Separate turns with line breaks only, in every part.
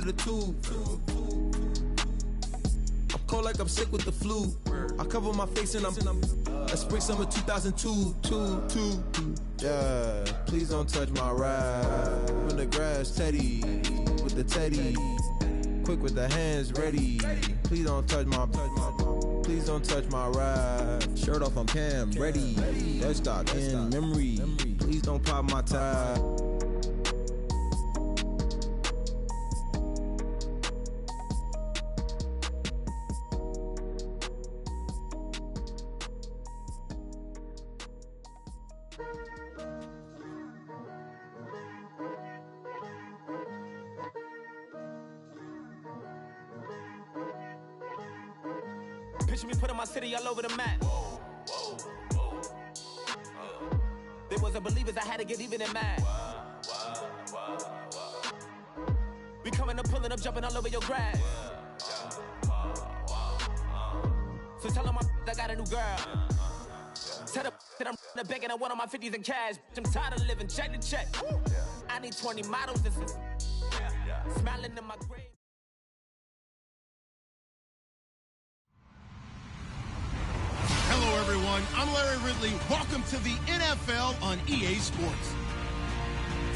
of the tube. I'm cold like I'm sick with the flu. I cover my face and that's spring summer 2002. Yeah, please don't touch my ride. In the grass, Teddy, with the Teddy. Quick with the hands ready. Please don't touch my ride. Shirt off on cam, ready. Dead stock in memory. Please don't pop my tie.
Picture me putting my city all over the map. There wasn't believers, I had to get even and mad. We coming up, pulling up, jumping all over your grass. So tell them I got a new girl. Tell them that I'm the bank and I want on my 50s in cash. I'm tired of living check to check. I need 20 models. This is smiling in my grave.
Hello, everyone. I'm Larry Ridley. Welcome to the NFL on EA Sports.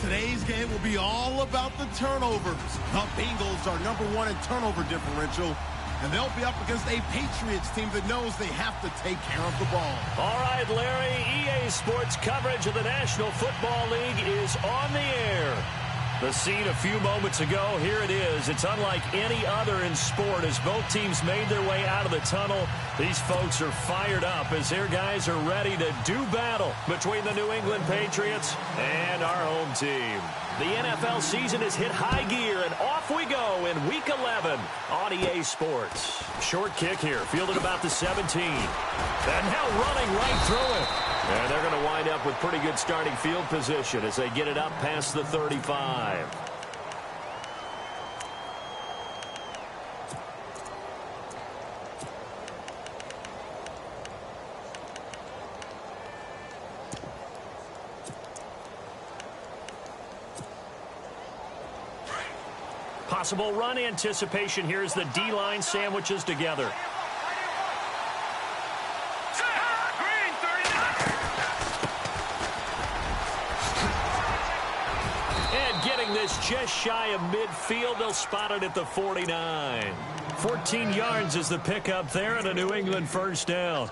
Today's game will be all about the turnovers. The Bengals are #1 in turnover differential, and they'll be up against a Patriots team that knows they have to take care of the ball.
All right, Larry, EA Sports coverage of the National Football League is on the air. The scene a few moments ago, here it is. It's unlike any other in sport as both teams made their way out of the tunnel. These folks are fired up as their guys are ready to do battle between the New England Patriots and our home team. The NFL season has hit high gear, and off we go in Week 11 on EA Sports. Short kick here, fielded about the 17. And now running right through it. And they're going to wind up with pretty good starting field position as they get it up past the 35. Possible run anticipation here as the D-line sandwiches together. And getting this just shy of midfield, they'll spot it at the 49. 14 yards is the pickup there and a New England first down.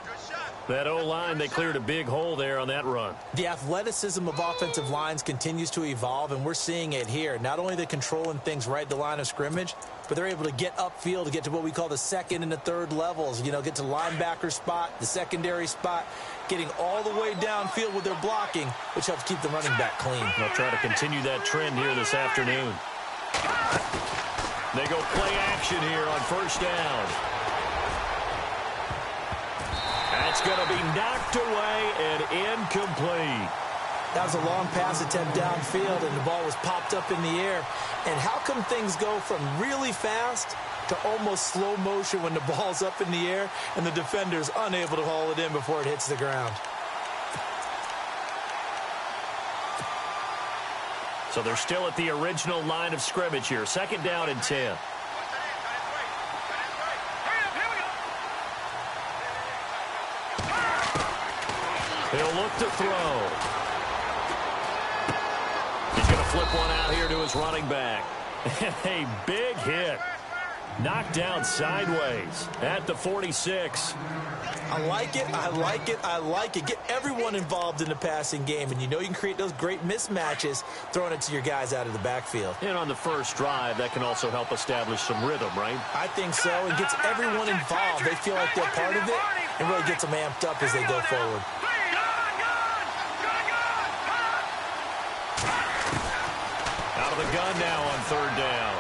That O-line, they cleared a big hole there on that run.
The athleticism of offensive lines continues to evolve, and we're seeing it here. Not only they're controlling things right at the line of scrimmage, but they're able to get upfield to get to what we call the second and the third levels. You know, get to linebacker spot, the secondary spot, getting all the way downfield with their blocking, which helps keep the running back clean.
They'll try to continue that trend here this afternoon. They go play action here on first down. That's going to be knocked away and incomplete.
That was a long pass attempt downfield, and the ball was popped up in the air. And how come things go from really fast to almost slow motion when the ball's up in the air and the defender's unable to haul it in before it hits the ground?
So they're still at the original line of scrimmage here. Second down and 10. He'll look to throw. He's going to flip one out here to his running back. A big hit. Knocked down sideways at the 46.
I like it, I like it, I like it. Get everyone involved in the passing game, and you know you can create those great mismatches throwing it to your guys out of the backfield.
And on the first drive, that can also help establish some rhythm, right?
I think so. It gets everyone involved. They feel like they're part of it and really gets them amped up as they go forward.
Out of the gun now on third down.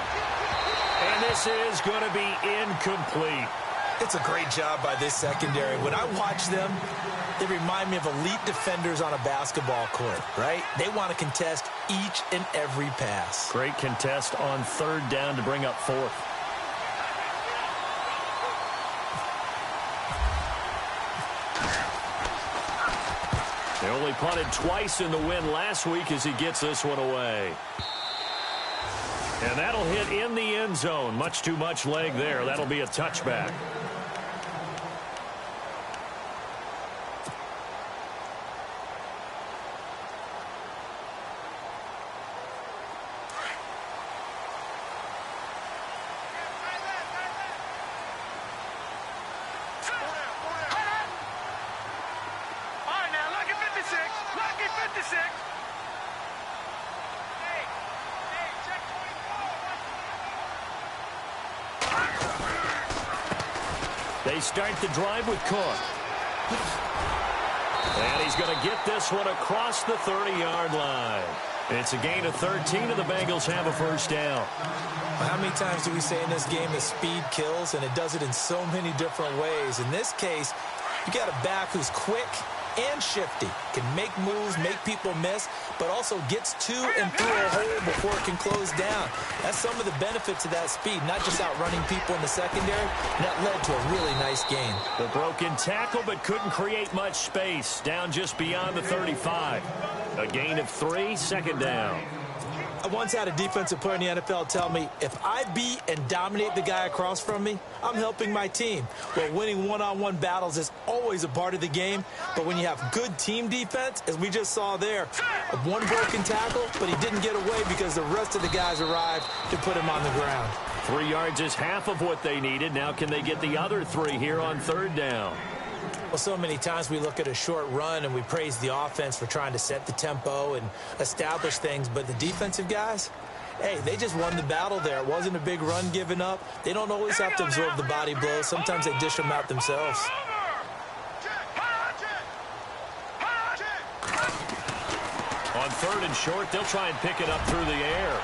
And this is going to be incomplete.
It's a great job by this secondary. When I watch them, they remind me of elite defenders on a basketball court, right? They want to contest each and every pass.
Great contest on third down to bring up fourth. They only punted twice in the win last week as he gets this one away. And that'll hit in the end zone. Much too much leg there. That'll be a touchback. They start the drive with Cook. And he's going to get this one across the 30-yard line. It's a gain of 13, and the Bengals have a first down.
How many times do we say in this game that speed kills, and it does it in so many different ways? In this case, you got a back who's quick and shifty, can make moves, make people miss, but also gets to and through a hole before it can close down. That's some of the benefits of that speed, not just outrunning people in the secondary. And that led to a really nice gain.
The broken tackle, but couldn't create much space. Down just beyond the 35. A gain of 3, second down.
I once had a defensive player in the NFL tell me, if I beat and dominate the guy across from me, I'm helping my team. Well, winning one-on-one battles is always a part of the game, but when you have good team defense, as we just saw there, one broken tackle, but he didn't get away because the rest of the guys arrived to put him on the ground.
3 yards is half of what they needed. Now can they get the other 3 here on third down?
Well, so many times we look at a short run and we praise the offense for trying to set the tempo and establish things, but the defensive guys, hey, they just won the battle there. It wasn't a big run given up. They don't always have to absorb the body blows. Sometimes they dish them out themselves.
On third and short, they'll try and pick it up through the air.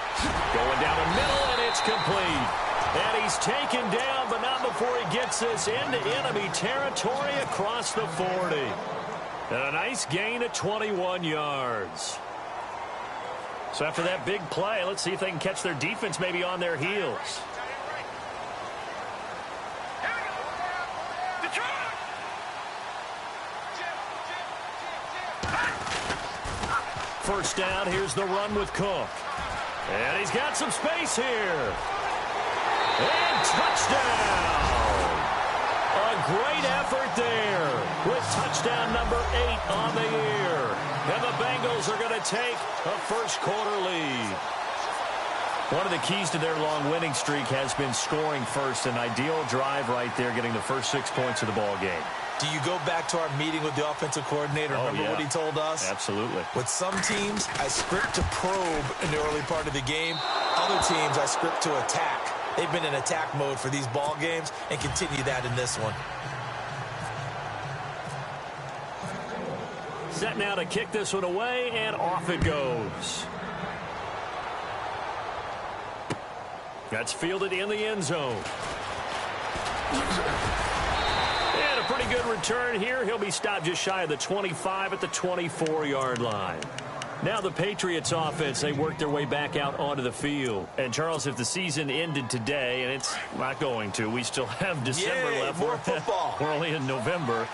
Going down the middle, and it's complete. And he's taken down, but not before he gets this into enemy territory across the 40. And a nice gain of 21 yards. So after that big play, let's see if they can catch their defense maybe on their heels. First down, here's the run with Cook. And he's got some space here. And touchdown! A great effort there with touchdown number 8 on the year. And the Bengals are going to take a first-quarter lead. One of the keys to their long winning streak has been scoring first. An ideal drive right there, getting the first 6 points of the ball game.
Do you go back to our meeting with the offensive coordinator? Remember what he told us?
Absolutely.
With some teams, I script to probe in the early part of the game. Other teams, I script to attack. They've been in attack mode for these ball games and continue that in this one.
Set now to kick this one away, and off it goes. That's fielded in the end zone. And a pretty good return here. He'll be stopped just shy of the 25 at the 24-yard line. Now the Patriots offense, they work their way back out onto the field. And, Charles, if the season ended today, and it's not going to, we still have December left.
More football.
We're only in November.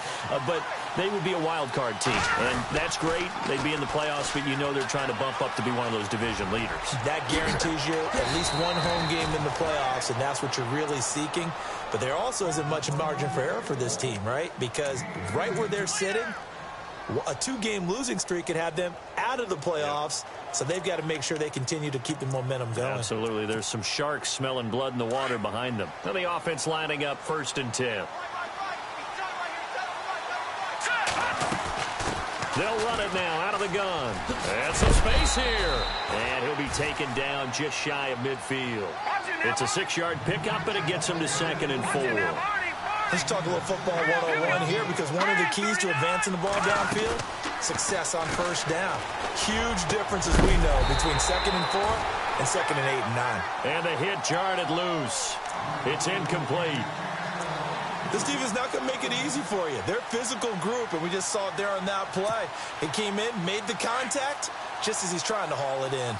But they would be a wild card team. And that's great. They'd be in the playoffs, but you know they're trying to bump up to be one of those division leaders. That
guarantees you at least one home game in the playoffs, and that's what you're really seeking. But there also isn't much margin for error for this team, right? Because right where they're sitting, a 2-game losing streak could have them out of the playoffs, so they've got to make sure they continue to keep the momentum going.
Absolutely. There's some sharks smelling blood in the water behind them. Now the offense lining up 1st and 10. They'll run it now out of the gun. And some space here. And he'll be taken down just shy of midfield. It's a 6-yard pickup, and it gets him to 2nd and 4.
Let's talk a little football 101 here, because one of the keys to advancing the ball downfield, success on first down. Huge difference, as we know, between 2nd and 4 and 2nd and 8 and 9.
And the hit jarred it loose. It's incomplete.
This defense not going to make it easy for you. They're a physical group, and we just saw it there on that play. It came in, made the contact, just as he's trying to haul it in.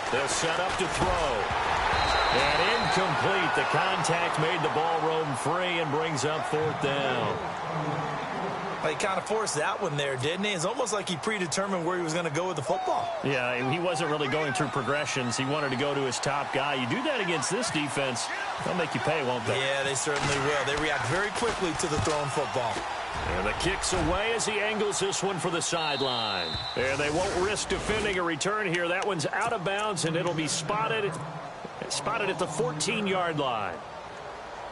They'll They'll set up to throw. And incomplete. The contact made the ball roam free and brings up 4th down.
Well, he kind of forced that one there, didn't he? It's almost like he predetermined where he was going to go with the football.
Yeah, he wasn't really going through progressions. He wanted to go to his top guy. You do that against this defense, they'll make you pay, won't they?
Yeah, they certainly will. They react very quickly to the thrown football.
And the kick's away as he angles this one for the sideline. And they won't risk defending a return here. That one's out of bounds, and it'll be spotted at the 14-yard line.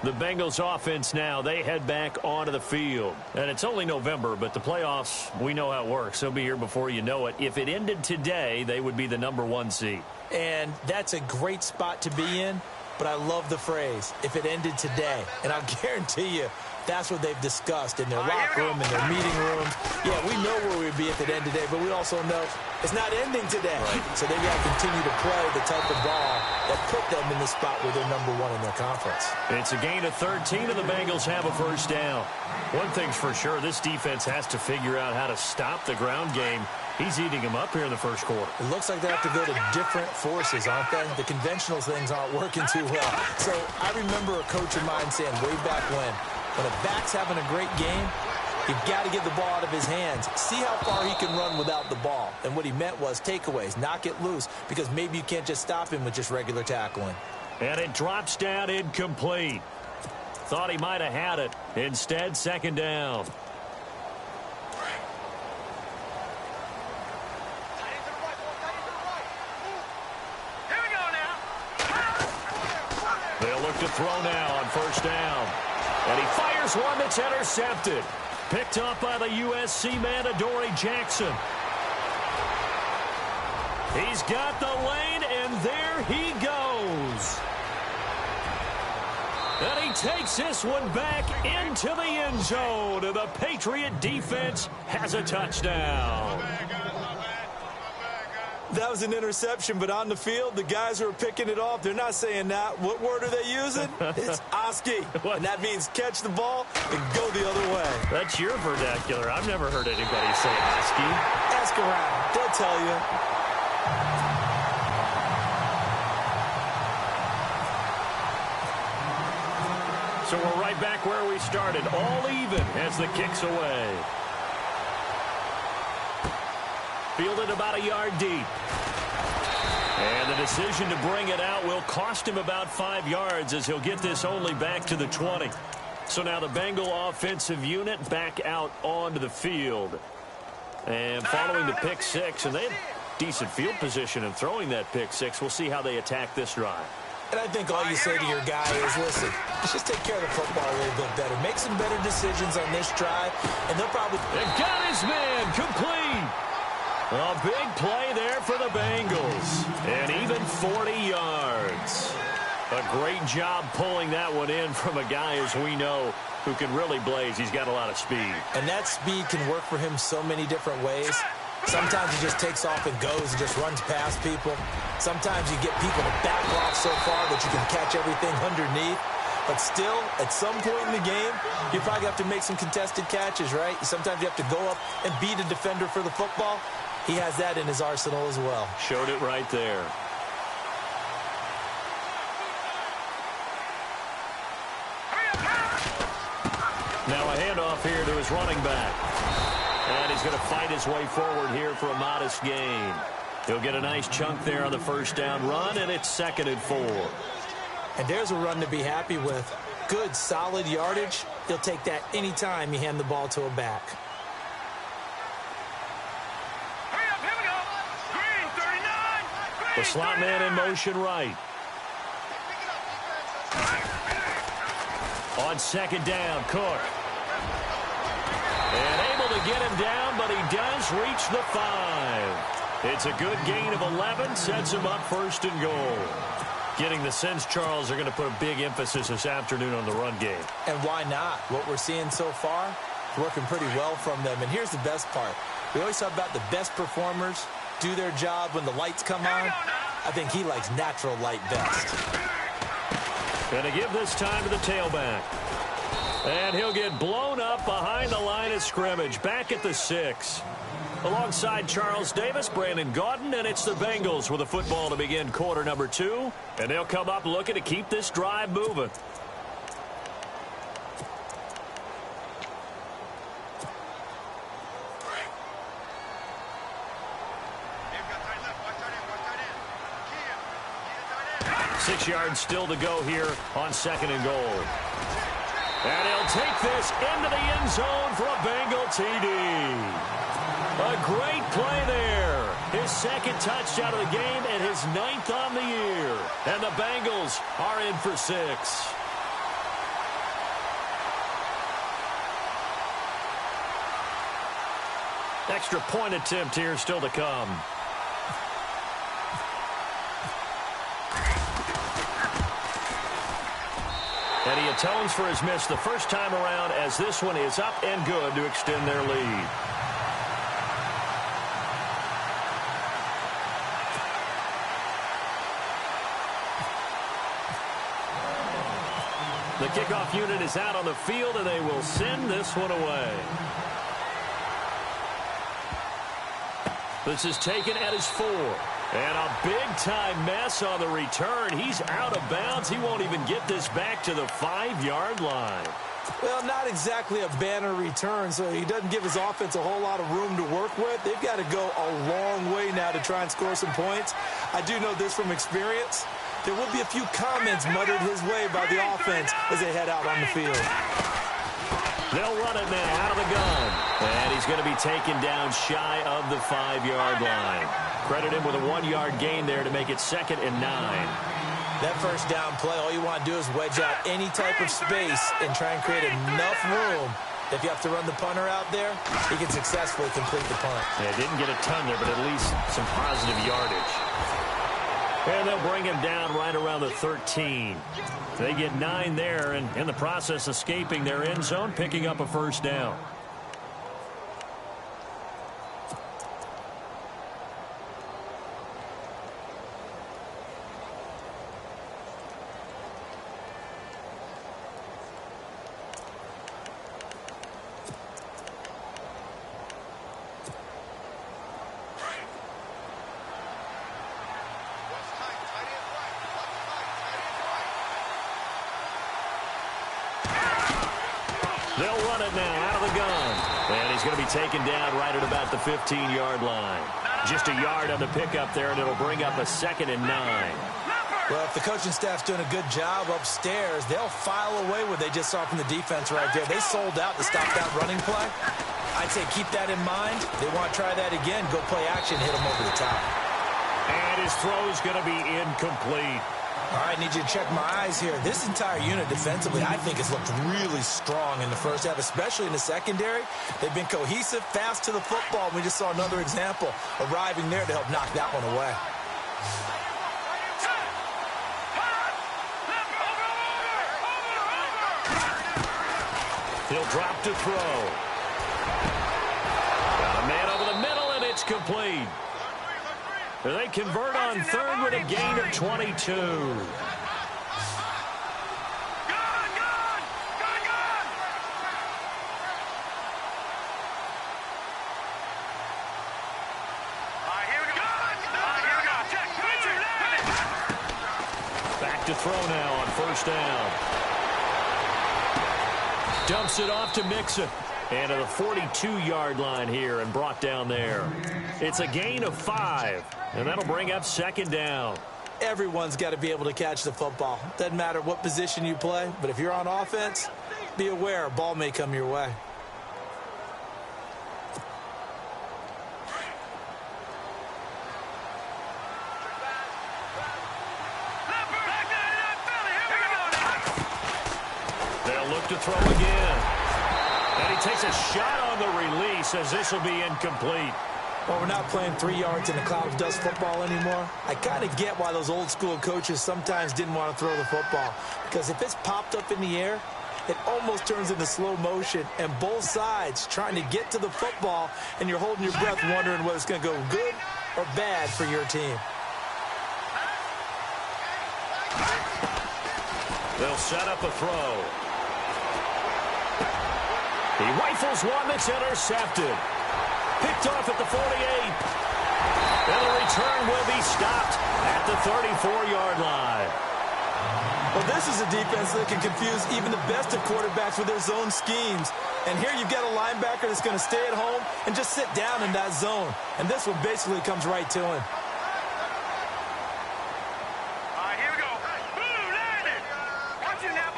The Bengals offense now, they head back onto the field. And it's only November, but the playoffs, we know how it works. They'll be here before you know it. If it ended today, they would be the #1 seed.
And that's a great spot to be in, but I love the phrase, if it ended today. And I'll guarantee you, that's what they've discussed in their locker room, in their meeting rooms. Yeah, we know where we'd be if it ended today, but we also know it's not ending today. Right. So they've got to continue to play the type of ball that put them in the spot where they're #1 in their conference.
It's a gain of 13, and the Bengals have a 1st down. One thing's for sure, this defense has to figure out how to stop the ground game. He's eating them up here in the 1st quarter.
It looks like they have to go to different forces, aren't they? The conventional things aren't working too well. So I remember a coach of mine saying way back when a back's having a great game, you've got to get the ball out of his hands. See how far he can run without the ball. And what he meant was takeaways, knock it loose, because maybe you can't just stop him with just regular tackling.
And it drops down incomplete. Thought he might have had it. Instead, 2nd down. They'll look to throw now on 1st down. And he fires one that's intercepted. Picked up by the USC man, Adoree Jackson. He's got the lane, and there he goes. And he takes this one back into the end zone. And the Patriot defense has a touchdown.
That was an interception, but on the field, the guys who are picking it off, they're not saying that. What word are they using? It's Oski. And that means catch the ball and go the other way.
That's your vernacular. I've never heard anybody say Oski.
Ask around. They'll tell you.
So we're right back where we started. All even as the kick's away. Fielded about a yard deep. And the decision to bring it out will cost him about 5 yards as he'll get this only back to the 20. So now the Bengal offensive unit back out onto the field. And following the pick 6, and they have decent field position in throwing that pick 6. We'll see how they attack this drive.
And I think all you say to your guy is, listen, let's just take care of the football a little bit better. Make some better decisions on this drive, and they'll probably...
They've got his man complete. A big play there for the Bengals. And even 40 yards. A great job pulling that one in from a guy, as we know, who can really blaze. He's got a lot of speed.
And that speed can work for him so many different ways. Sometimes he just takes off and goes and just runs past people. Sometimes you get people to back off so far that you can catch everything underneath. But still, at some point in the game, you probably have to make some contested catches, right? Sometimes you have to go up and beat a defender for the football. He has that in his arsenal as well.
Showed it right there. Now a handoff here to his running back. And he's going to fight his way forward here for a modest gain. He'll get a nice chunk there on the 1st down run, and it's 2nd and 4.
And there's a run to be happy with. Good, solid yardage. He'll take that anytime you hand the ball to a back.
The slot man in motion right. On 2nd down, Cook. And able to get him down, but he does reach the 5. It's a good gain of 11, sets him up 1st and goal. Getting the sense, Charles, are going to put a big emphasis this afternoon on the run game.
And why not? What we're seeing so far is working pretty well from them. And here's the best part. We always talk about the best performers do their job when the lights come on. I think he likes natural light best.
Going to give this time to the tailback. And he'll get blown up behind the line of scrimmage. Back at the 6. Alongside Charles Davis, Brandon Gaudin, and it's the Bengals with the football to begin quarter number 2. And they'll come up looking to keep this drive moving. Six yards still to go here on 2nd and goal. And he'll take this into the end zone for a Bengal TD. A great play there. His 2nd touchdown of the game and his 9th on the year. And the Bengals are in for 6. Extra point attempt here still to come. And he atones for his miss the first time around as this one is up and good to extend their lead. The kickoff unit is out on the field, and they will send this one away. This is taken at his 4. And a big-time mess on the return. He's out of bounds. He won't even get this back to the 5-yard line.
Well, not exactly a banner return, so he doesn't give his offense a whole lot of room to work with. They've got to go a long way now to try and score some points. I do know this from experience. There will be a few comments muttered his way by the offense as they head out on the field.
They'll run it now out of the gun. And he's going to be taken down shy of the 5-yard line. Credit him with a 1-yard gain there to make it 2nd and 9.
That first down play, all you want to do is wedge out any type of space and try and create enough room. If you have to run the punter out there, he can successfully complete the punt.
Yeah, didn't get a ton there, but at least some positive yardage. And they'll bring him down right around the 13. They get 9 there, and in the process, escaping their end zone, picking up a first down. They'll run it now out of the gun. And he's going to be taken down right at about the 15-yard line. Just a yard on the pickup there, and it'll bring up a 2nd and 9.
Well, if the coaching staff's doing a good job upstairs, they'll file away what they just saw from the defense right there. They sold out to stop that running play. I'd say keep that in mind. They want to try that again. Go play action, hit them over the top.
And his throw's going to be incomplete.
All right, I need you to check my eyes here. This entire unit defensively, I think, has looked really strong in the first half, especially in the secondary. They've been cohesive, fast to the football. We just saw another example arriving there to help knock that one away.
He'll drop to throw. Got a man over the middle, and it's complete. They convert on 3rd with a gain of 22. Back to throw now on 1st down. Dumps it off to Mixon. And to the 42-yard line here and brought down there. It's a gain of 5, and that'll bring up 2nd down.
Everyone's got to be able to catch the football. Doesn't matter what position you play, but if you're on offense, be aware a ball may come your way.
They'll look to throw again. And he takes a shot on the release as this will be incomplete.
Well, we're not playing 3 yards in a cloud of dust football anymore. I kind of get why those old school coaches sometimes didn't want to throw the football. Because if it's popped up in the air, it almost turns into slow motion. And both sides trying to get to the football, and you're holding your breath wondering whether it's going to go good or bad for your team.
They'll set up a throw. He rifles one that's intercepted. Picked off at the 48. And the return will be stopped at the 34-yard line.
Well, this is a defense that can confuse even the best of quarterbacks with their zone schemes. And here you've got a linebacker that's going to stay at home and just sit down in that zone. And this one basically comes right to him.
Here we go. Boom, landed. Watch it now.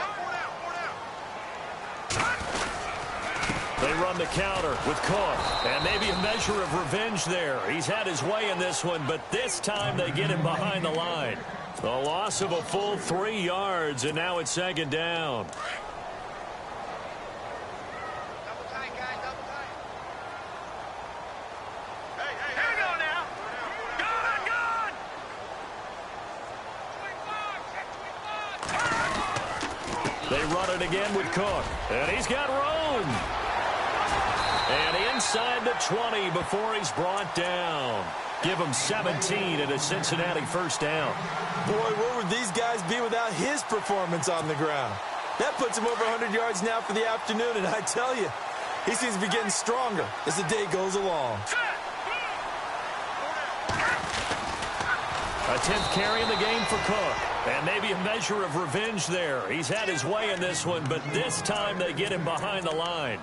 They run the counter with Cook. And maybe a measure of revenge there. He's had his way in this one, but this time they get him behind the line. The loss of a full 3 yards, and now it's second down. They run it again with Cook. And he's got room. And inside the 20 before he's brought down. Give him 17 at a Cincinnati first down.
Boy, where would these guys be without his performance on the ground? That puts him over 100 yards now for the afternoon, and I tell you, he seems to be getting stronger as the day goes along.
A 10th carry in the game for Cook. And maybe a measure of revenge there. He's had his way in this one, but this time they get him behind the line.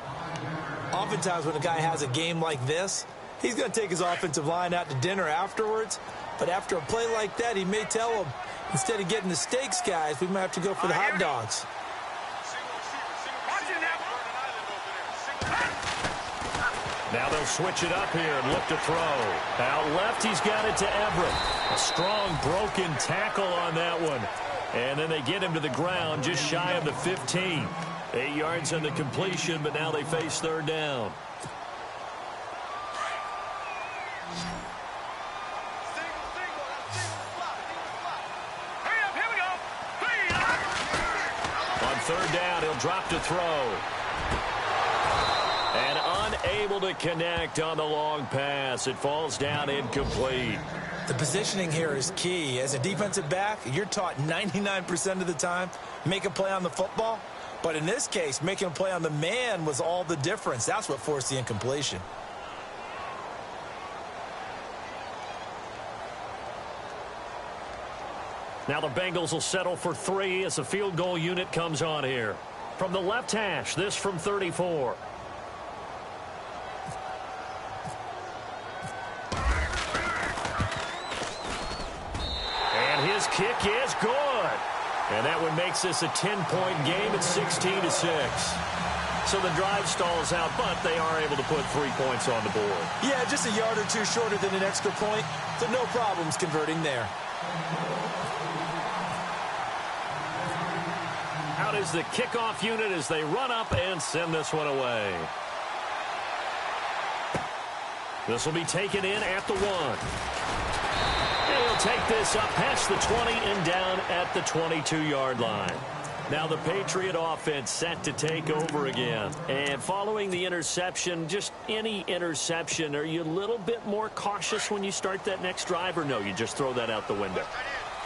Oftentimes when a guy has a game like this, he's going to take his offensive line out to dinner afterwards. But after a play like that, he may tell them, instead of getting the steaks, guys, we might have to go for the hot dogs.
Now they'll switch it up here and look to throw. Out left, he's got it to Everett. A strong broken tackle on that one. And then they get him to the ground just shy of the 15. 8 yards on the completion, but now they face third down. On third down, he'll drop to throw. And unable to connect on the long pass. It falls down incomplete.
The positioning here is key. As a defensive back, you're taught 99% of the time, make a play on the football. But in this case, making a play on the man was all the difference. That's what forced the incompletion.
Now the Bengals will settle for 3 as the field goal unit comes on here. From the left hash, this from 34. And his kick is good. And that one makes this a 10-point game at 16-6. So the drive stalls out, but they are able to put 3 points on the board.
Yeah, just a yard or two shorter than an extra point, so no problems converting there.
Out is the kickoff unit as they run up and send this one away. This will be taken in at the 1. And he'll take this up past the 20 and down at the 22-yard line. Now the Patriot offense set to take over again. And following the interception, just any interception, are you a little bit more cautious when you start that next drive, or no, you just throw that out the window?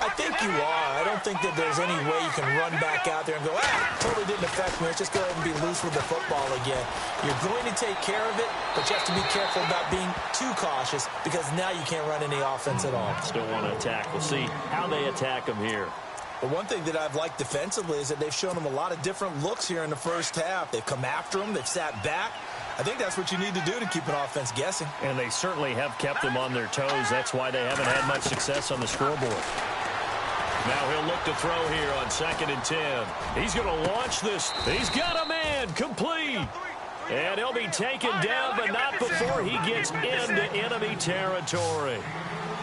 I think you are. I don't think that there's any way you can run back out there and go, totally didn't affect me. Let's just go ahead and be loose with the football again. You're going to take care of it, but you have to be careful about being too cautious because now you can't run any offense at all.
Still want to attack. We'll see how they attack them here.
But one thing that I've liked defensively is that they've shown them a lot of different looks here in the first half. They've come after them. They've sat back. I think that's what you need to do to keep an offense guessing.
And they certainly have kept them on their toes. That's why they haven't had much success on the scoreboard. Now he'll look to throw here on 2nd and 10. He's going to launch this. He's got a man complete. And he'll be taken down, but not before he gets into enemy territory.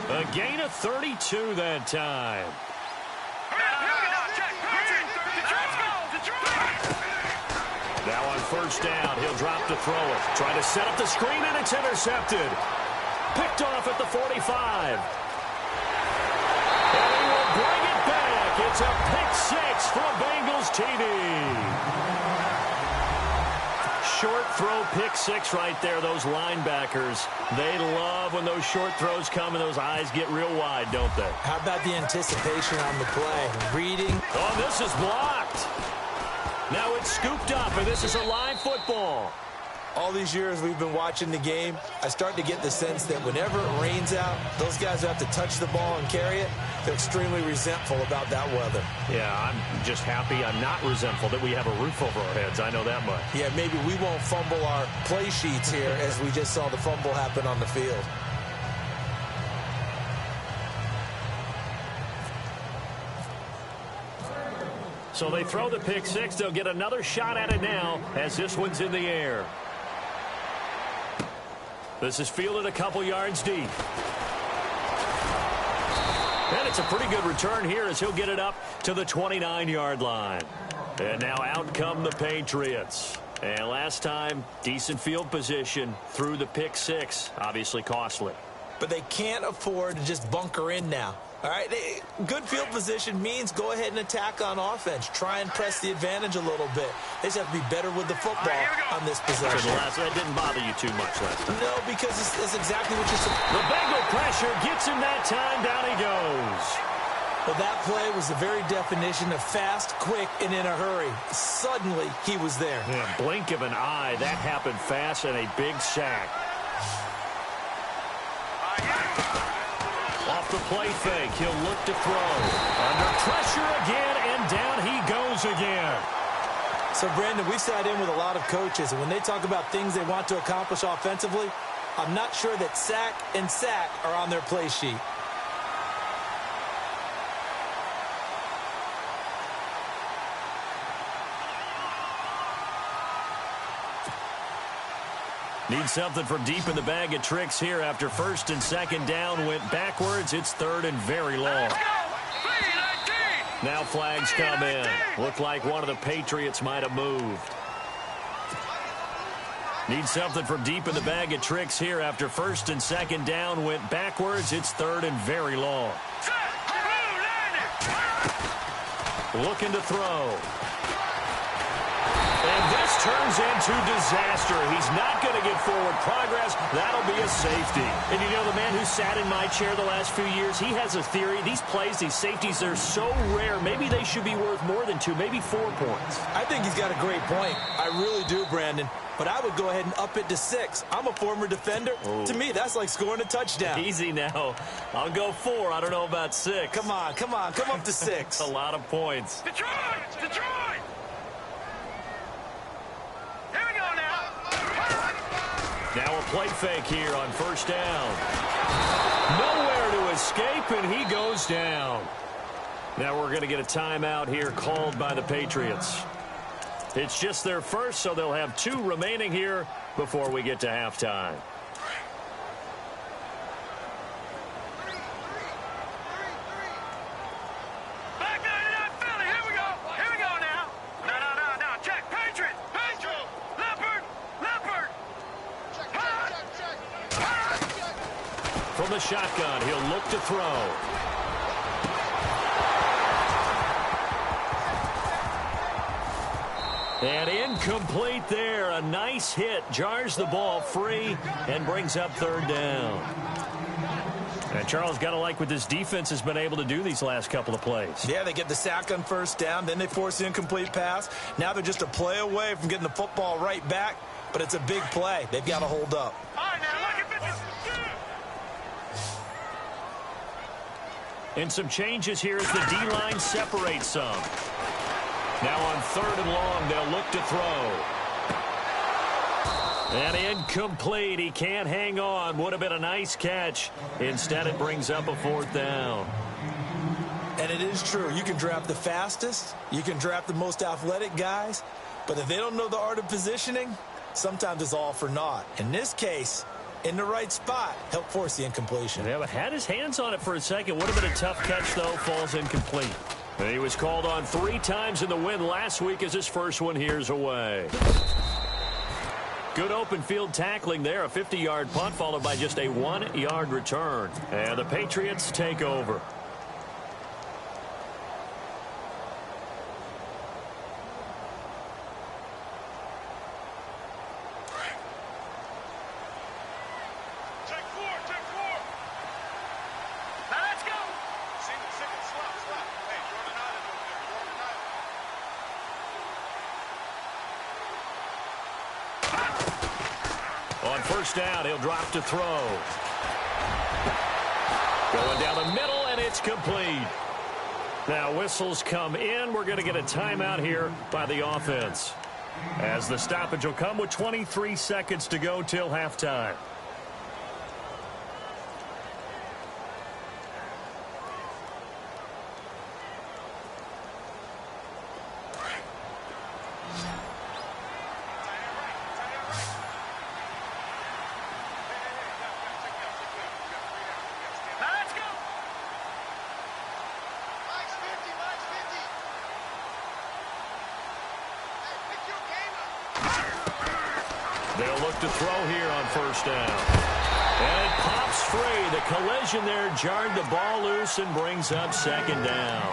A gain of 32 that time. Now on first down, he'll drop to throw it. Trying to set up the screen, and it's intercepted. Picked off at the 45. And he will bring it back. It's a pick 6 for Bengals TD. Short throw pick 6 right there. Those linebackers, they love when those short throws come and those eyes get real wide, don't they?
How about the anticipation on the play? Reading.
Oh, this is blocked. Now it's scooped up, and this is a live football.
All these years we've been watching the game, I start to get the sense that whenever it rains out, those guys who have to touch the ball and carry it, they're extremely resentful about that weather.
Yeah, I'm just happy I'm not resentful that we have a roof over our heads. I know that much.
Yeah, maybe we won't fumble our play sheets here as we just saw the fumble happen on the field.
So they throw the pick six. They'll get another shot at it now as this one's in the air. This is fielded a couple yards deep. And it's a pretty good return here as he'll get it up to the 29-yard line. And now out come the Patriots. And last time, decent field position through the pick six. Obviously costly.
But they can't afford to just bunker in now. All right, good field position means go ahead and attack on offense. Try and press the advantage a little bit. They just have to be better with the football on this possession.
That didn't bother you too much last time.
No, because it's exactly what you're saying.
The Bengal pressure gets him that time. Down he goes.
Well, that play was the very definition of fast, quick, and in a hurry. Suddenly, he was there.
Yeah, blink of an eye. That happened fast and a big sack. Off the play fake, he'll look to throw. Under pressure again, and down he goes again.
So, Brandon, we've sat in with a lot of coaches, and when they talk about things they want to accomplish offensively, I'm not sure that sack and sack are on their play sheet.
Need something from deep in the bag of tricks here after first and second down went backwards. It's third and very long. Now flags come in. Looked like one of the Patriots might have moved. Need something from deep in the bag of tricks here after first and second down went backwards. It's third and very long. Looking to throw. And this turns into disaster. He's not going to get forward progress. That'll be a safety. And you know, the man who sat in my chair the last few years, he has a theory. These plays, these safeties, they're so rare. Maybe they should be worth more than 2, maybe 4 points.
I think he's got a great point. I really do, Brandon. But I would go ahead and up it to 6. I'm a former defender.
Ooh.
To me, that's like scoring a touchdown.
Easy now. I'll go 4. I don't know about 6.
Come on. Come up to 6.
A lot of points.
Detroit! Here we go now.
Now a play fake here on first down. Nowhere to escape, and he goes down. Now we're going to get a timeout here called by the Patriots. It's just their first, so they'll have 2 remaining here before we get to halftime.
Back 99 Philly. Here we go now. No. Check. Patriot. Leopard.
From the shotgun, he'll look to throw. And incomplete there. A nice hit. Jars the ball free and brings up third down. And Charles, got to like what this defense has been able to do these last couple of plays.
Yeah, they get the sack on first down. Then they force the incomplete pass. Now they're just a play away from getting the football right back. But it's a big play. They've got to hold up.
All right, now look at this.
And some changes here as the D-line separates some. Now on third and long, they'll look to throw. And incomplete. He can't hang on. Would have been a nice catch. Instead, it brings up a fourth down.
And it is true. You can draft the fastest. You can draft the most athletic guys. But if they don't know the art of positioning, sometimes it's all for naught. In this case, in the right spot, help force the incompletion.
Yeah, but had his hands on it for a second. Would have been a tough catch, though. Falls incomplete. And he was called on 3 times in the win last week as his first one here's away. Good open field tackling there. A 50-yard punt followed by just a 1-yard return. And the Patriots take over. On first down, he'll drop to throw. Going down the middle, and it's complete. Now whistles come in. We're going to get a timeout here by the offense, as the stoppage will come with 23 seconds to go till halftime. They'll look to throw here on first down. And it pops free. The collision there jarred the ball loose and brings up second down.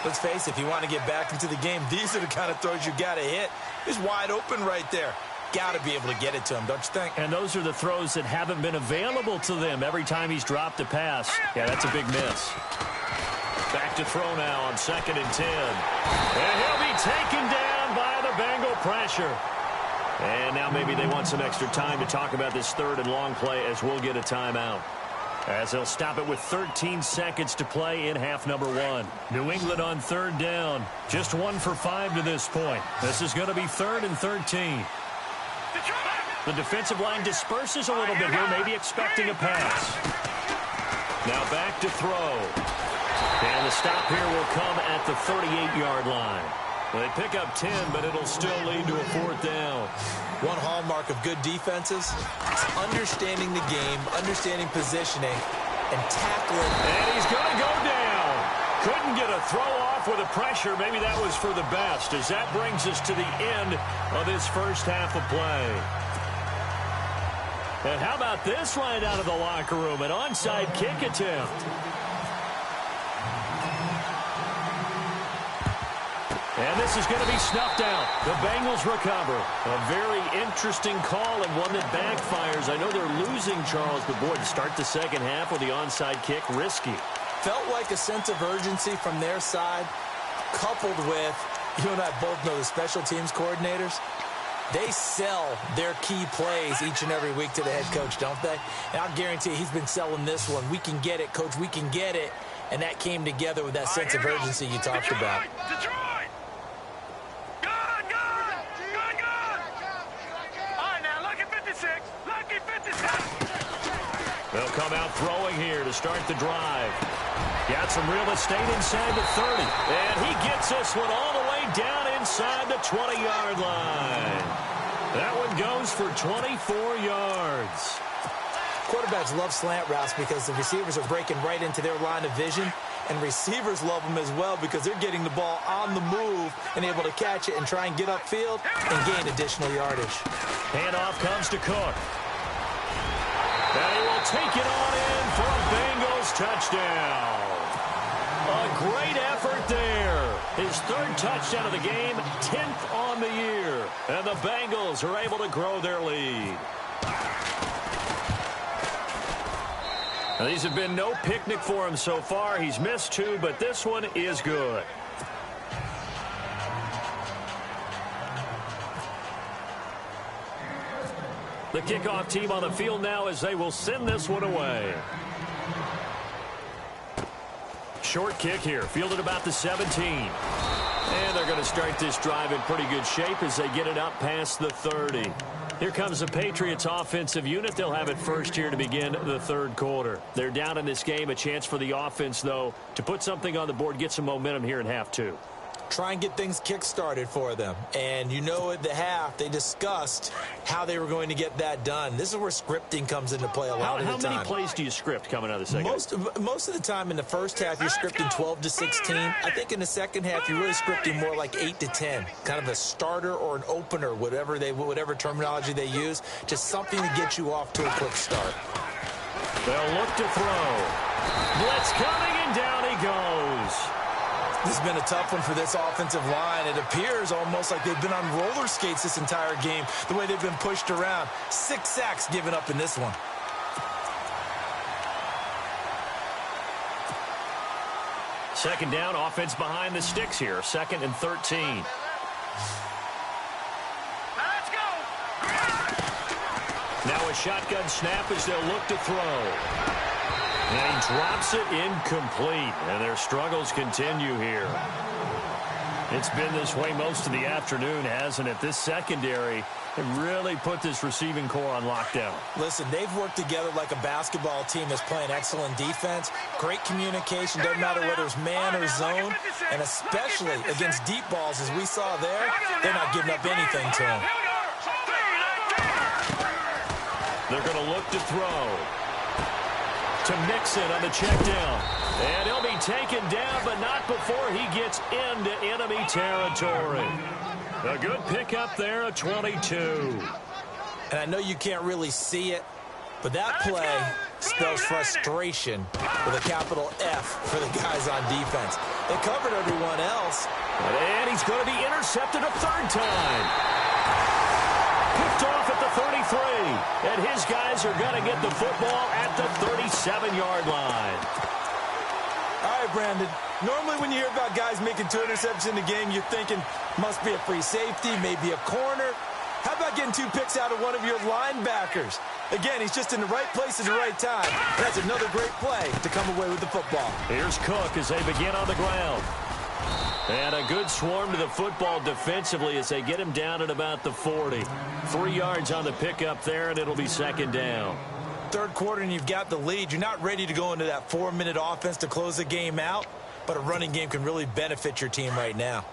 Let's face it, if you want to get back into the game, these are the kind of throws you got to hit. He's wide open right there. Got to be able to get it to him, don't you think?
And those are the throws that haven't been available to them every time he's dropped a pass. Yeah, that's a big miss. Back to throw now on 2nd and 10. And he'll be taken down by the Bengal pressure. And now maybe they want some extra time to talk about this 3rd and long play, as we'll get a timeout. As they'll stop it with 13 seconds to play in half number 1. New England on 3rd down. Just 1 for 5 to this point. This is going to be 3rd and 13. The defensive line disperses a little bit here, maybe expecting a pass. Now back to throw. And the stop here will come at the 38-yard line. They pick up 10, but it'll still lead to a 4th down.
One hallmark of good defenses is understanding the game, understanding positioning, and tackling.
And he's going to go down. Couldn't get a throw off with the pressure. Maybe that was for the best, as that brings us to the end of this first half of play. And how about this right out of the locker room? An onside kick attempt. And this is going to be snuffed out. The Bengals recover. A very interesting call, and one that backfires. I know they're losing, Charles, but boy, to start the second half with the onside kick, risky.
Felt like a sense of urgency from their side, coupled with, you and I both know the special teams coordinators. They sell their key plays each and every week to the head coach, don't they? And I'll guarantee you, he's been selling this one. We can get it, coach, we can get it. And that came together with that sense of urgency you talked about.
Detroit!
They'll come out throwing here to start the drive. Got some real estate inside the 30. And he gets this one all the way down inside the 20-yard line. That one goes for 24 yards.
Quarterbacks love slant routes because the receivers are breaking right into their line of vision. And receivers love them as well because they're getting the ball on the move and able to catch it and try and get upfield and gain additional yardage.
Handoff comes to Cook. And he will take it on in for a Bengals touchdown. A great effort there. His 3rd touchdown of the game, 10th on the year. And the Bengals are able to grow their lead. Now, these have been no picnic for him so far. He's missed 2, but this one is good. The kickoff team on the field now as they will send this one away. Short kick here, fielded about the 17. And they're going to start this drive in pretty good shape as they get it up past the 30. Here comes the Patriots offensive unit. They'll have it first here to begin the 3rd quarter. They're down in this game. A chance for the offense, though, to put something on the board, get some momentum here in half 2.
Try and get things kick-started for them. And you know at the half, they discussed how they were going to get that done. This is where scripting comes into play a lot of the time.
How many plays do you script coming out of the second?
Most of the time in the first half, you're scripting 12 to 16. I think in the second half, you're really scripting more like 8 to 10. Kind of a starter or an opener, whatever terminology they use. Just something to get you off to a quick start.
They'll look to throw. Blitz coming, and down he goes.
This has been a tough one for this offensive line. It appears almost like they've been on roller skates this entire game, the way they've been pushed around. 6 sacks given up in this one.
Second down, offense behind the sticks here. 2nd and 13. Now a shotgun snap as they'll look to throw. And he drops it incomplete. And their struggles continue here. It's been this way most of the afternoon, hasn't it? This secondary have really put this receiving core on lockdown.
Listen, they've worked together like a basketball team that's playing excellent defense. Great communication, doesn't matter whether it's man or zone. And especially against deep balls, as we saw there, they're not giving up anything to them.
They're going to look to throw. To Mixon on the check down. And he'll be taken down, but not before he gets into enemy territory. A good pickup there at 22.
And I know you can't really see it, but that play spells frustration with a capital F for the guys on defense. They covered everyone else.
And he's going to be intercepted a third time. Picked off at the 33. And his guys are going to get the football at the 37-yard line.
All right, Brandon. Normally when you hear about guys making 2 interceptions in the game, you're thinking must be a free safety, maybe a corner. How about getting 2 picks out of one of your linebackers? Again, he's just in the right place at the right time. That's another great play to come away with the football.
Here's Cook as they begin on the ground. And a good swarm to the football defensively as they get him down at about the 40. 3 yards on the pickup there, and it'll be second down.
Third quarter and you've got the lead. You're not ready to go into that 4-minute offense to close the game out, but a running game can really benefit your team right now.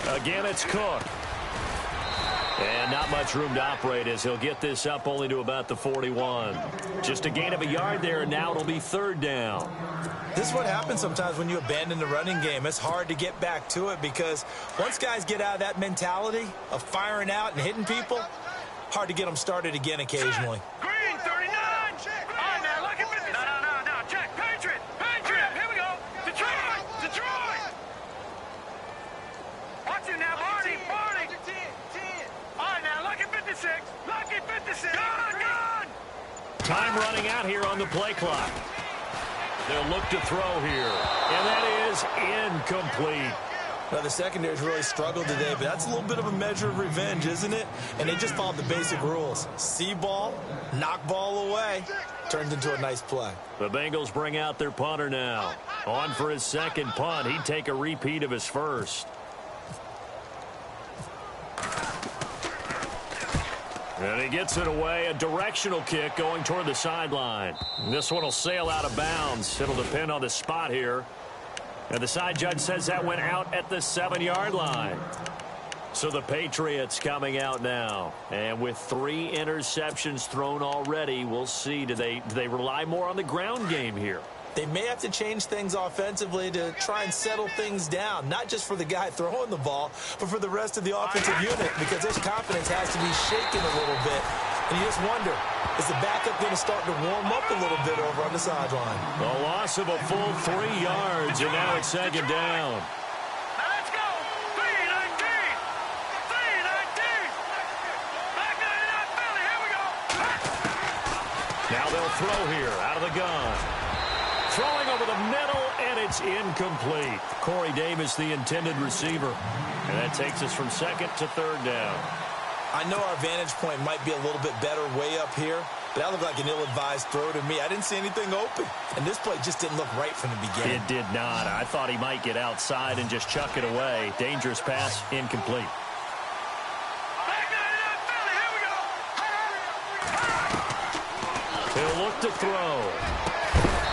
Again, it's Cook. And not much room to operate as he'll get this up only to about the 41. Just a gain of a yard there, and now it'll be third down.
This is what happens sometimes when you abandon the running game. It's hard to get back to it because once guys get out of that mentality of firing out and hitting people, hard to get them started again occasionally.
Green, 39. All right, now, look at this. No. Check. Patriot. Here we go. Detroit. Watch it now, Barney. All right, now, lucky 56. Gone.
Time running out here on the play clock. They'll look to throw here. And that is incomplete.
Now, the secondary's really struggled today, but that's a little bit of a measure of revenge, isn't it? And they just followed the basic rules. See ball, knock ball away. Turned into a nice play.
The Bengals bring out their punter now. On for his second punt. He'd take a repeat of his first. And he gets it away. A directional kick going toward the sideline. This one will sail out of bounds. It'll depend on the spot here. And the side judge says that went out at the 7-yard line. So the Patriots coming out now. And with 3 interceptions thrown already, we'll see. Do they rely more on the ground game here?
They may have to change things offensively to try and settle things down, not just for the guy throwing the ball, but for the rest of the offensive unit, because his confidence has to be shaken a little bit. And you just wonder, is the backup going to start to warm up a little bit over on the sideline?
A loss of a full 3 yards, and now it's second down.
Now let's go. 3-19. Back 99 Philly. Here we go.
Now they'll throw here out of the gun. Throwing over the middle, and it's incomplete. Corey Davis, the intended receiver. And that takes us from second to third down.
I know our vantage point might be a little bit better way up here, but that looked like an ill-advised throw to me. I didn't see anything open, and this play just didn't look right from the beginning.
It did not. I thought he might get outside and just chuck it away. Dangerous pass, incomplete.
Back 99 Philly. Here we go.
He'll look to throw.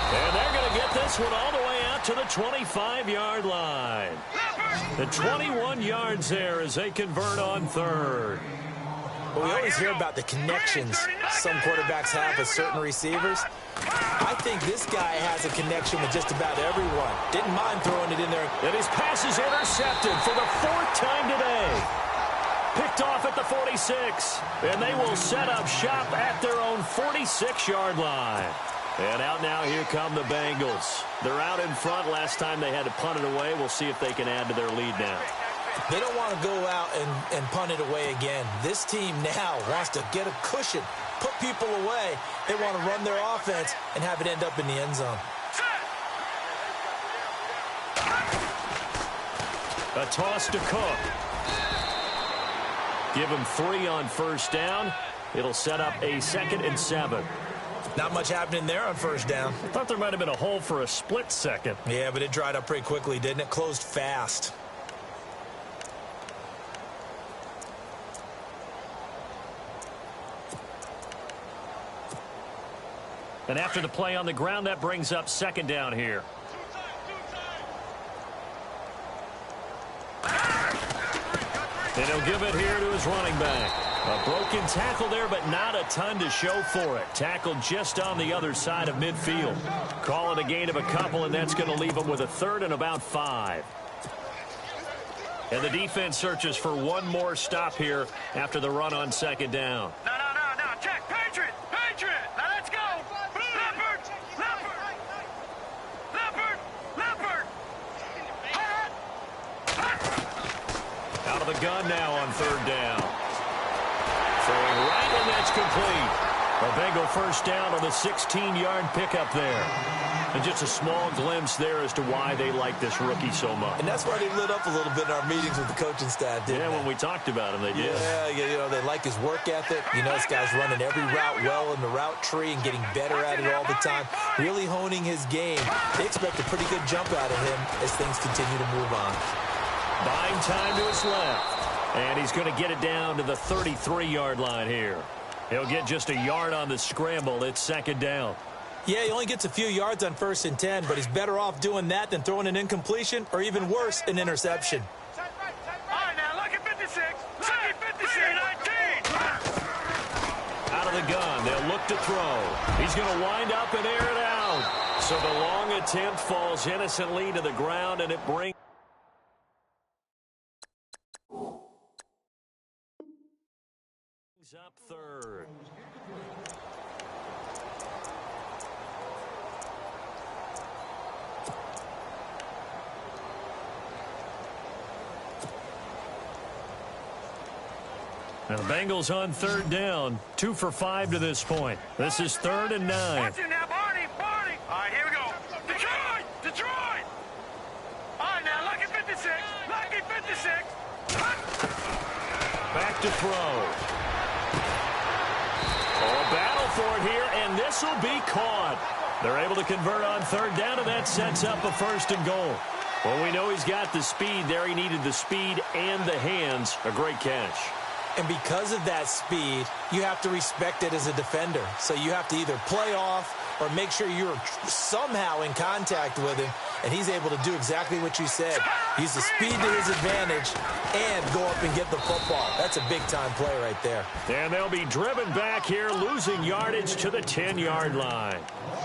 And they're going to get this one all the way out to the 25-yard line. The 21 yards there as they convert on third.
Well, we always hear about the connections some quarterbacks have with certain receivers. I think this guy has a connection with just about everyone. Didn't mind throwing it in there.
And his pass is intercepted for the 4th time today. Picked off at the 46. And they will set up shop at their own 46-yard line. And out now, here come the Bengals. They're out in front. Last time they had to punt it away. We'll see if they can add to their lead now.
They don't want to go out and punt it away again. This team now wants to get a cushion, put people away. They want to run their offense and have it end up in the end zone.
A toss to Cook. Give him 3 on first down. It'll set up a 2nd and 7.
Not much happening there on first down.
I thought there might have been a hole for a split second.
Yeah, but it dried up pretty quickly, didn't it? Closed fast.
And after the play on the ground, that brings up 2nd down here. And he'll give it here to his running back. A broken tackle there, but not a ton to show for it. Tackled just on the other side of midfield. Call it a gain of a couple, and that's going to leave him with a 3rd and about 5. And the defense searches for one more stop here after the run on 2nd down.
No. Check. Patriot. Now let's go. Leopard.
Out of the gun now on 3rd down. Throwing right, and that's complete. A Bengal first down on the 16-yard pickup there. And just a small glimpse there as to why they like this rookie so much.
And that's why they lit up a little bit in our meetings with the coaching staff, didn't they?
When we talked about him, they did.
Yeah, they like his work ethic. This guy's running every route well in the route tree and getting better at it all the time. Really honing his game. They expect a pretty good jump out of him as things continue to move on.
Buying time to his left. And he's going to get it down to the 33-yard line here. He'll get just a yard on the scramble. It's 2nd down.
Yeah, he only gets a few yards on 1st and 10, but he's better off doing that than throwing an incompletion or even worse, an interception.
All right, now look at 56. Look at 56. 19.
Out of the gun. They'll look to throw. He's going to wind up and air it out. So the long attempt falls innocently to the ground, and it brings up 3rd. Now the Bengals on 3rd down. 2 for 5 to this point. This is 3rd and 9.
Watch it now, Barney. All right, here we go. Detroit. All right, now look at 56.
Back to throw. A battle for it here, and this will be caught. They're able to convert on 3rd down, and that sets up a 1st and goal. Well, we know he's got the speed there. He needed the speed and the hands. A great catch.
And because of that speed, you have to respect it as a defender. So you have to either play off or make sure you're somehow in contact with him, and he's able to do exactly what you said. Use the speed to his advantage and go up and get the football. That's a big-time play right there.
And they'll be driven back here, losing yardage to the 10-yard line.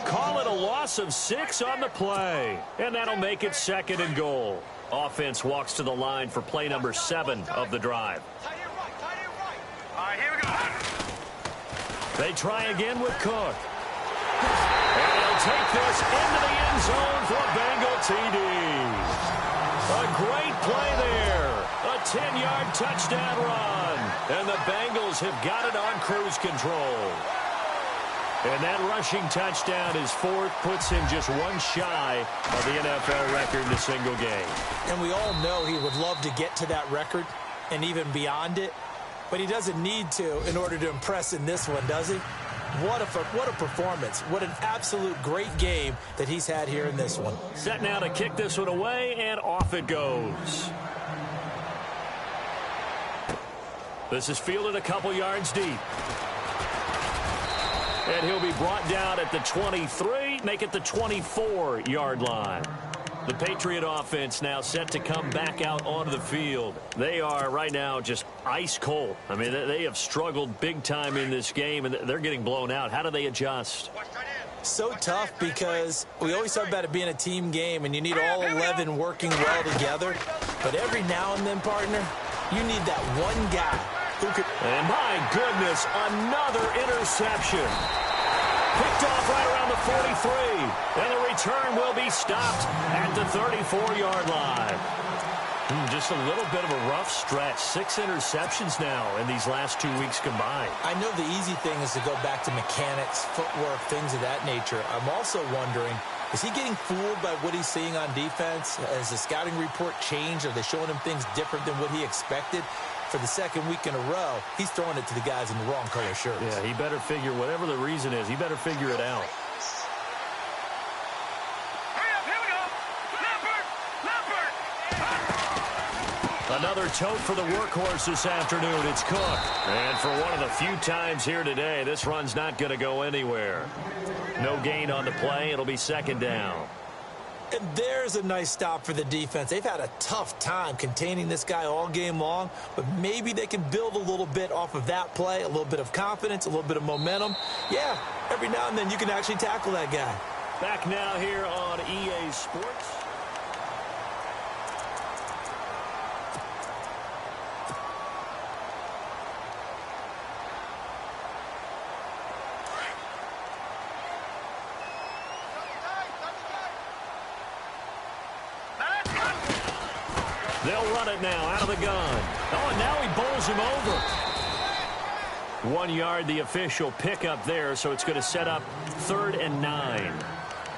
Call it a loss of 6 on the play, and that'll make it 2nd and goal. Offense walks to the line for play number 7 of the drive.
All right, here we go.
They try again with Cook. And he'll take this into the end zone for a Bengal TD. A great play there. A 10-yard touchdown run. And the Bengals have got it on cruise control. And that rushing touchdown is 4th, puts him just one shy of the NFL record in a single game.
And we all know he would love to get to that record and even beyond it. But he doesn't need to in order to impress in this one, does he? What a performance. What an absolute great game that he's had here in this one.
Set now to kick this one away, and off it goes. This is fielded a couple yards deep. And he'll be brought down at the 23, make it the 24-yard line. The Patriot offense now set to come back out onto the field. They are right now just ice cold. I mean, they have struggled big time in this game, and they're getting blown out. How do they adjust?
So tough because we always talk about it being a team game, and you need all 11 working well together. But every now and then, partner, you need that one guy who could...
And my goodness, another interception. Picked off right around the 43. And the return will be stopped at the 34-yard line. Just a little bit of a rough stretch. 6 interceptions now in these last 2 weeks combined.
I know the easy thing is to go back to mechanics, footwork, things of that nature. I'm also wondering Is he getting fooled by what he's seeing on defense? Has the scouting report changed? Are they showing him things different than what he expected? For the second week in a row, he's throwing it to the guys in the wrong color shirts.
Yeah, he better figure, whatever the reason is, he better figure it out. Another tote for the workhorse this afternoon. It's Cook. And for one of the few times here today, this run's not going to go anywhere. No gain on the play. It'll be second down.
And there's a nice stop for the defense. They've had a tough time containing this guy all game long, but maybe they can build a little bit off of that play, a little bit of confidence, a little bit of momentum. Yeah, every now and then you can actually tackle that guy.
Back now here on EA Sports. They'll run it now out of the gun. Oh, and now he bowls him over. 1 yard, the official pickup there, so it's going to set up 3rd and 9.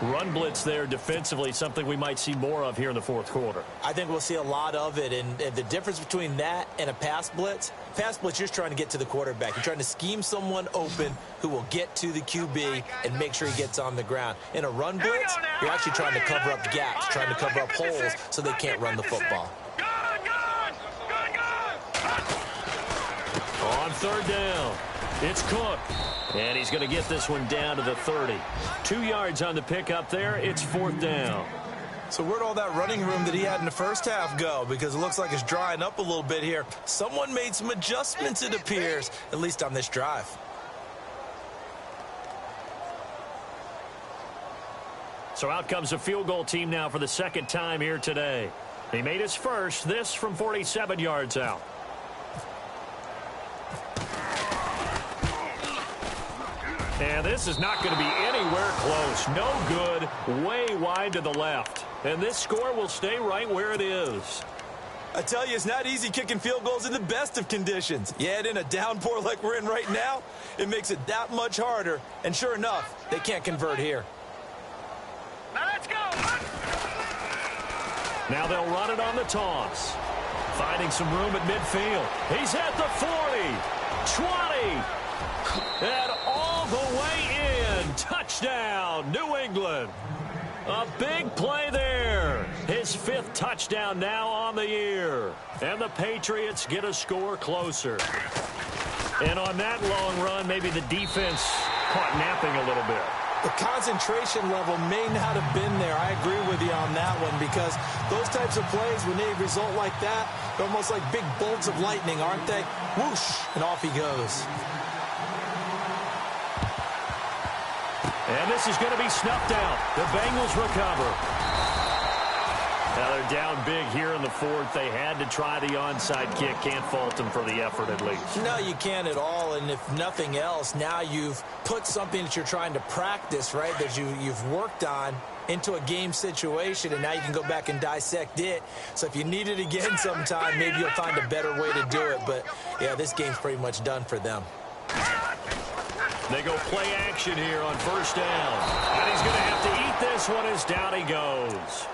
Run blitz there defensively, something we might see more of here in the fourth quarter.
I think we'll see a lot of it, and the difference between that and a pass blitz, you're just trying to get to the quarterback. You're trying to scheme someone open who will get to the QB and make sure he gets on the ground. In a run blitz, you're actually trying to cover up gaps, trying to cover up holes so they can't run the football.
On 3rd down, it's Cook. And he's going to get this one down to the 30. 2 yards on the pickup there. It's 4th down.
So where'd all that running room that he had in the first half go? Because it looks like it's drying up a little bit here. Someone made some adjustments, it appears, at least on this drive.
So out comes a field goal team now for the second time here today. He made his first, this from 47 yards out. And this is not going to be anywhere close. No good. Way wide to the left. And this score will stay right where it is.
I tell you, it's not easy kicking field goals in the best of conditions. Yet in a downpour like we're in right now, it makes it that much harder. And sure enough, they can't convert here.
Now let's go.
Now they'll run it on the toss. Finding some room at midfield. He's at the 40, 20, and all the way in. Touchdown, New England. A big play there. His 5th touchdown now on the year. And the Patriots get a score closer. And on that long run, maybe the defense caught napping a little bit.
The concentration level may not have been there. I agree with you on that one, because those types of plays, when they result like that, they're almost like big bolts of lightning, aren't they? Whoosh, and off he goes.
And this is going to be snuffed out. The Bengals recover. Now they're down big here in the 4th. They had to try the onside kick. Can't fault them for the effort at least.
No, you can't at all. And if nothing else, now you've put something that you're trying to practice, right, that you've worked on into a game situation, and now you can go back and dissect it. So if you need it again sometime, maybe you'll find a better way to do it. But, yeah, this game's pretty much done for them.
They go play action here on 1st down. And he's going to have to eat this one as down he goes.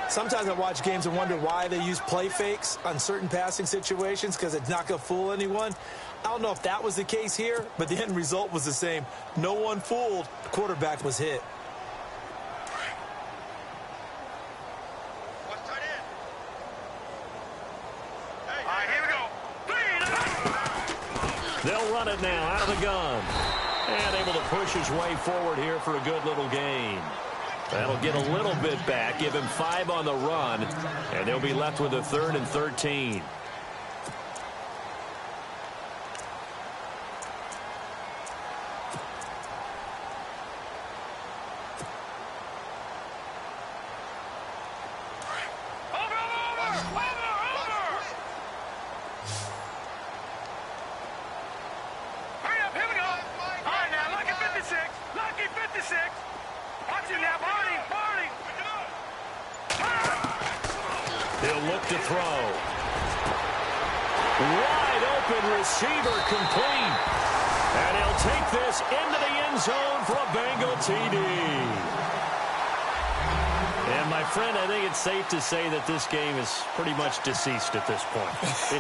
Sometimes I watch games and wonder why they use play fakes on certain passing situations, because it's not going to fool anyone. I don't know if that was the case here, but the end result was the same. No one fooled. The quarterback was hit.
They'll run it now out of the gun. And able to push his way forward here for a good little gain. That'll get a little bit back, give him 5 on the run, and they'll be left with a 3rd and 13. He'll look to throw. Wide open receiver complete. And he'll take this into the end zone for a Bengal TD. My friend, I think it's safe to say that this game is pretty much deceased at this point.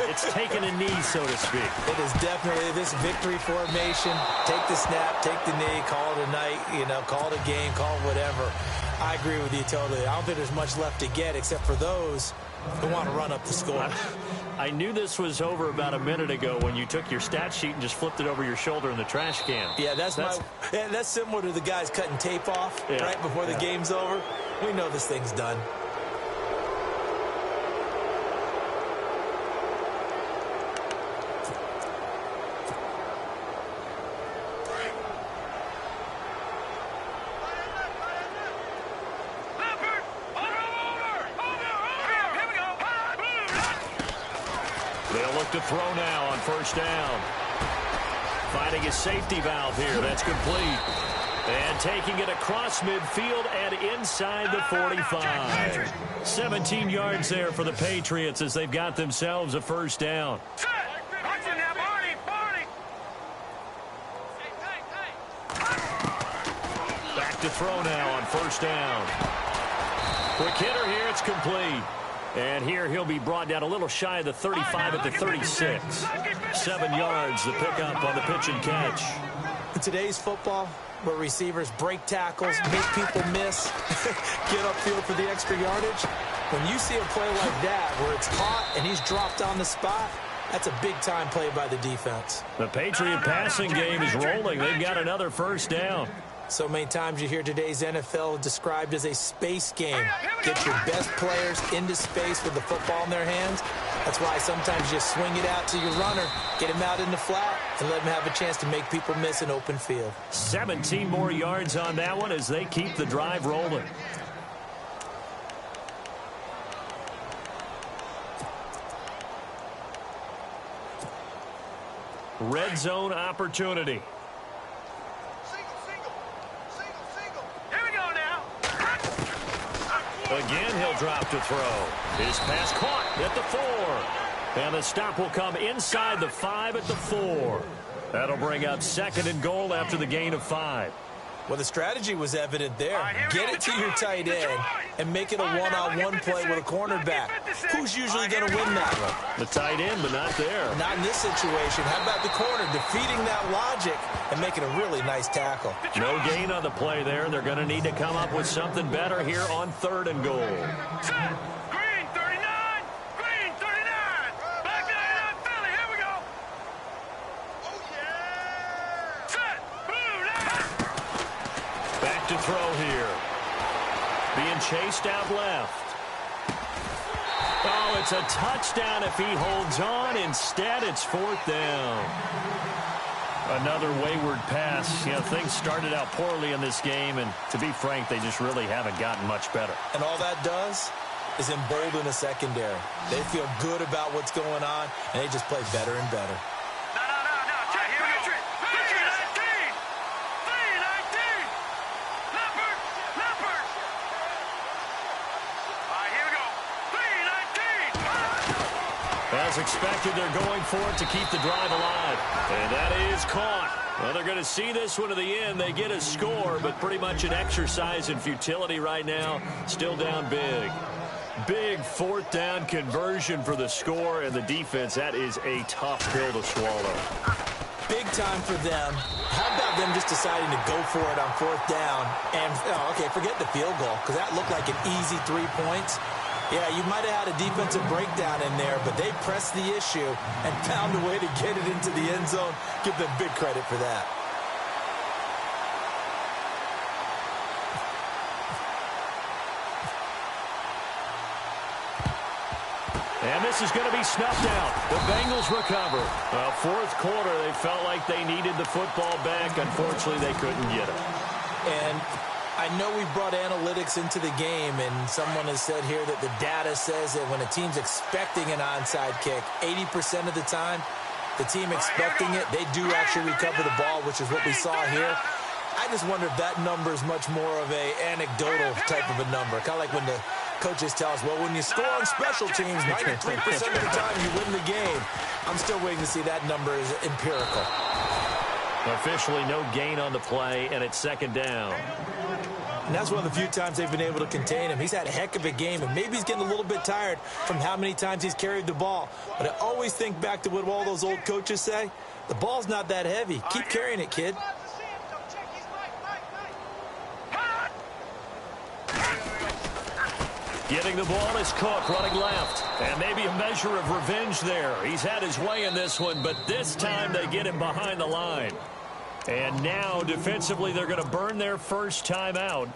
It's taken a knee, so to speak.
It is definitely this victory formation. Take the snap, take the knee, call it a night, call it a game, call it whatever. I agree with you totally. I don't think there's much left to get except for those who want to run up the score.
I knew this was over about a minute ago when you took your stat sheet and just flipped it over your shoulder in the trash can.
Yeah, that's similar to the guys cutting tape off right before the game's over. We know this thing's done.
They'll look to throw now on first down. Finding his safety valve here. That's complete. And taking it across midfield and inside the 45. 17 yards there for the Patriots as they've got themselves a first down. Back to throw now on first down. Quick hitter here. It's complete. And here he'll be brought down a little shy of the 35 at the 36. 7 yards the pickup on the pitch and catch.
In today's football, where receivers break tackles, make people miss, get upfield for the extra yardage, when you see a play like that where it's caught and he's dropped on the spot, that's a big-time play by the defense.
The Patriot passing game is rolling. They've got another first down.
So many times you hear today's NFL described as a space game. Get your best players into space with the football in their hands. That's why sometimes you just swing it out to your runner, get him out in the flat, and let him have a chance to make people miss an open field.
17 more yards on that one as they keep the drive rolling. Red zone opportunity. Again, he'll drop to throw. His pass caught at the 4. And the stop will come inside the 5 at the 4. That'll bring up 2nd and goal after the gain of 5.
Well, the strategy was evident there. Get it to your tight end and make it a one-on-one play with a cornerback. Who's usually going to win that one?
The tight end, but not there.
Not in this situation. How about the corner defeating that logic and making a really nice tackle?
No gain on the play there. They're going to need to come up with something better here on 3rd and goal.
Green 39! Green 39! Back down, Philly, here we go! Oh, yeah! Set! Blue,
Back to throw here. Being chased out left. Oh, it's a touchdown if he holds on. Instead, it's 4th down. Another wayward pass. Things started out poorly in this game, and to be frank, they just really haven't gotten much better.
And all that does is embolden the secondary. They feel good about what's going on, and they just play better and better.
No. Check, here we go. 319! 319! Leopard! All right, here we go. 319!
As expected, they're going for it to keep the drive alive. And that is caught. Well, they're going to see this one to the end. They get a score, but pretty much an exercise in futility right now. Still down big. Big 4th down conversion for the score, and the defense, that is a tough pill to swallow.
Big time for them. How about them just deciding to go for it on 4th down? And, forget the field goal, because that looked like an easy 3 points. Yeah, you might have had a defensive breakdown in there, but they pressed the issue and found a way to get it into the end zone. Give them big credit for that.
And this is going to be snuffed out. The Bengals recover. Well, 4th quarter, they felt like they needed the football back. Unfortunately, they couldn't get it.
And I know we brought analytics into the game, and someone has said here that the data says that when a team's expecting an onside kick, 80% of the time, the team expecting it, they do actually recover the ball, which is what we saw here. I just wonder if that number is much more of a anecdotal type of a number. Kind of like when the coaches tell us, well, when you score on special teams, 93% of the time you win the game. I'm still waiting to see that number is empirical.
Officially no gain on the play, and it's 2nd down.
And that's one of the few times they've been able to contain him. He's had a heck of a game, and maybe he's getting a little bit tired from how many times he's carried the ball. But I always think back to what all those old coaches say. The ball's not that heavy. Keep carrying it, kid.
Getting the ball is Cook running left. And maybe a measure of revenge there. He's had his way in this one, but this time they get him behind the line. And now, defensively, they're going to burn their first time out.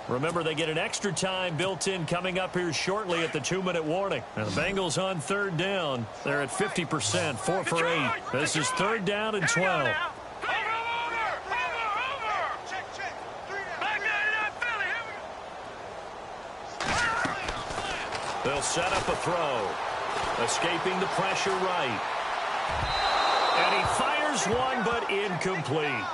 Remember, they get an extra time built in coming up here shortly at the 2-minute warning. And the Bengals on third down. They're at 50%, 4 for 8. This is third down and 12. They'll set up a throw. Escaping the pressure right. And he fires one, but incomplete.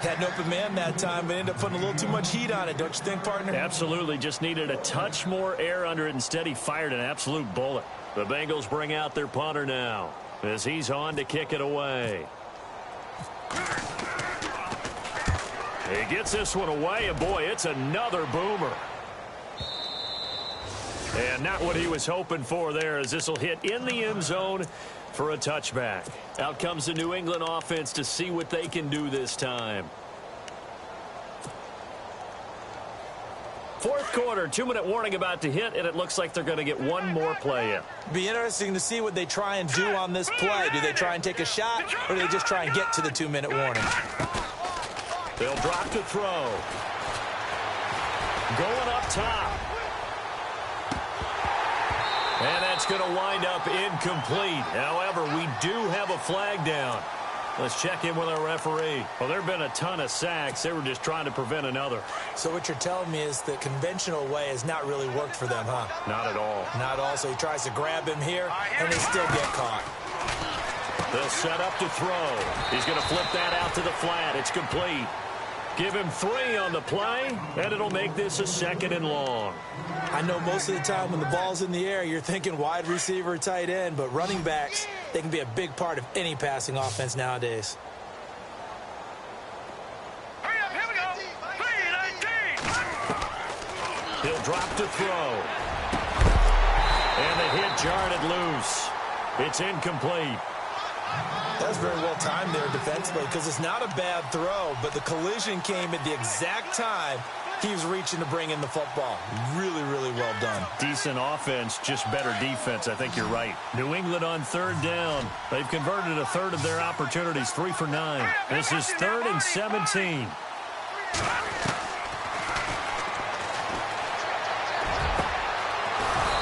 Had an open man that time, but ended up putting a little too much heat on it, don't you think, partner?
Absolutely. Just needed a touch more air under it. Instead, he fired an absolute bullet. The Bengals bring out their punter now as he's on to kick it away. He gets this one away, and boy, it's another boomer. And not what he was hoping for there, as this will hit in the end zone for a touchback. Out comes the New England offense to see what they can do this time. Fourth quarter, 2-minute warning about to hit, and it looks like they're going to get one more play in.
Be interesting to see what they try and do on this play. Do they try and take a shot, or do they just try and get to the 2-minute warning?
They'll drop to throw. Going up top. And that's going to wind up incomplete. However, we do have a flag down. Let's check in with our referee. Well, there have been a ton of sacks. They were just trying to prevent another.
So what you're telling me is the conventional way has not really worked for them, huh?
Not at all.
Not at all. So he tries to grab him here, and they still get caught.
They'll set up to throw. He's going to flip that out to the flat. It's complete. Give him 3 on the play, and it'll make this a 2nd and long.
I know most of the time when the ball's in the air, you're thinking wide receiver, tight end, but running backs, they can be a big part of any passing offense nowadays.
Hurry up, here we go. 3-19.
He'll drop to throw. And the hit jarred it loose. It's incomplete.
That was very well timed there defensively, because it's not a bad throw, but the collision came at the exact time he was reaching to bring in the football. Really, really well done.
Decent offense, just better defense. I think you're right. New England on third down. They've converted a third of their opportunities, 3 for 9. This is 3rd and 17.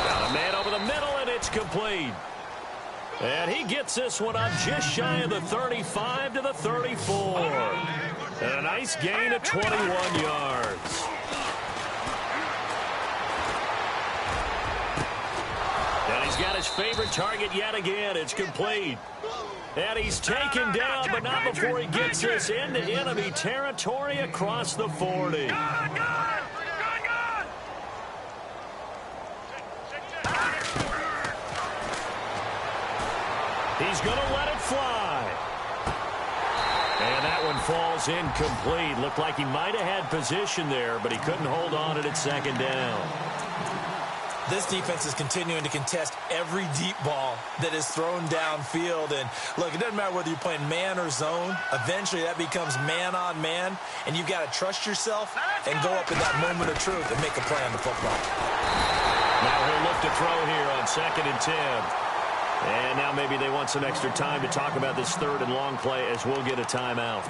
Got a man over the middle, and it's complete. And he gets this one up just shy of the 35 to the 34. And a nice gain of 21 yards. And he's got his favorite target yet again. It's complete. And he's taken down, but not before he gets this into enemy territory across the 40. He's going to let it fly. And that one falls incomplete. Looked like he might have had position there, but he couldn't hold on it at 2nd down.
This defense is continuing to contest every deep ball that is thrown downfield. And, look, it doesn't matter whether you're playing man or zone. Eventually, that becomes man on man, and you've got to trust yourself and go up in that moment of truth and make a play on the football.
Now he'll look to throw here on 2nd and 10. And now maybe they want some extra time to talk about this 3rd and long play, as we'll get a timeout.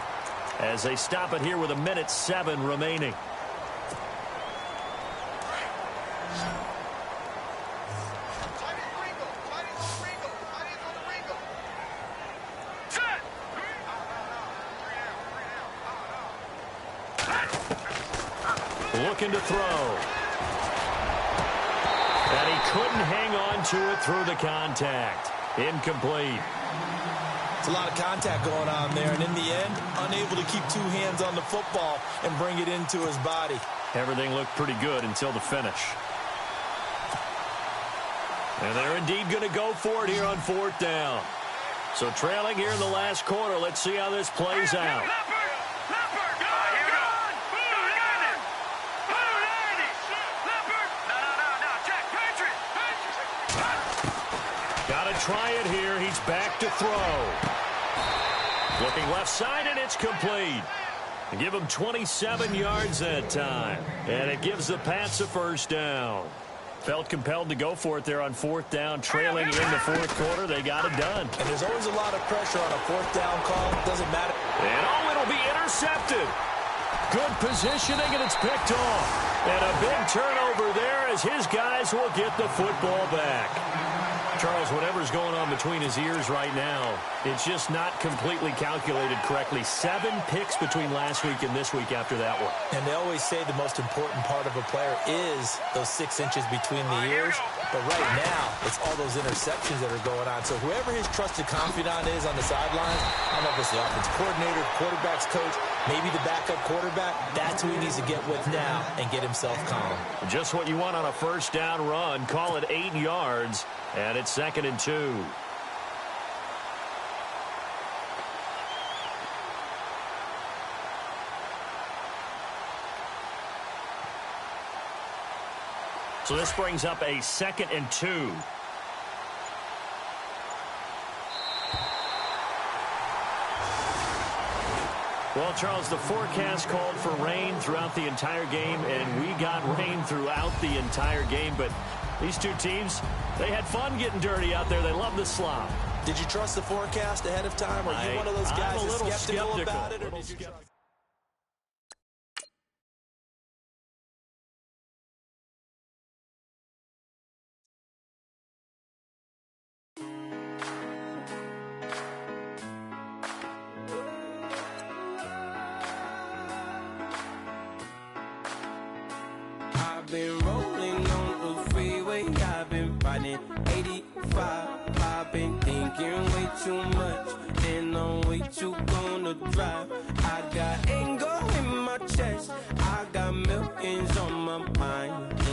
As they stop it here with 1:07 remaining. Looking to throw. And he couldn't hang on to it through the contact. Incomplete.
It's a lot of contact going on there, and in the end, unable to keep 2 hands on the football and bring it into his body.
Everything looked pretty good until the finish. And they're indeed going to go for it here on 4th down. So trailing here in the last quarter, let's see how this plays out. to try it here. He's back to throw. Looking left side, and it's complete. Give him 27 yards that time. And it gives the Pats a first down. Felt compelled to go for it there on fourth down, trailing in the fourth quarter. They got it done.
And there's always a lot of pressure on a fourth down call. Doesn't matter.
And oh, it'll be intercepted. Good positioning, and it's picked off. And a big turnover there as his guys will get the football back. Charles, whatever's going on between his ears right now, it's just not completely calculated correctly. 7 picks between last week and this week after that one.
And they always say the most important part of a player is those 6 inches between the ears. But right now, it's all those interceptions that are going on. So whoever his trusted confidant is on the sidelines, I don't know if it's the offense coordinator, quarterback's coach, maybe the backup quarterback, that's who he needs to get with now and get himself calm.
Just what you want on a first down run. Call it 8 yards, and it's 2nd and 2. So this brings up a 2nd and 2. Well, Charles, the forecast called for rain throughout the entire game, and we got rain throughout the entire game. But these two teams, they had fun getting dirty out there. They love the slop.
Did you trust the forecast ahead of time? Or are you one of those guys
I'm a little
skeptical about it? Or did you trust?
I've been rolling on the freeway, I've been riding 85. I've been thinking way too much, and I'm way too gonna drive. I got anger in my chest, I got millions on my mind.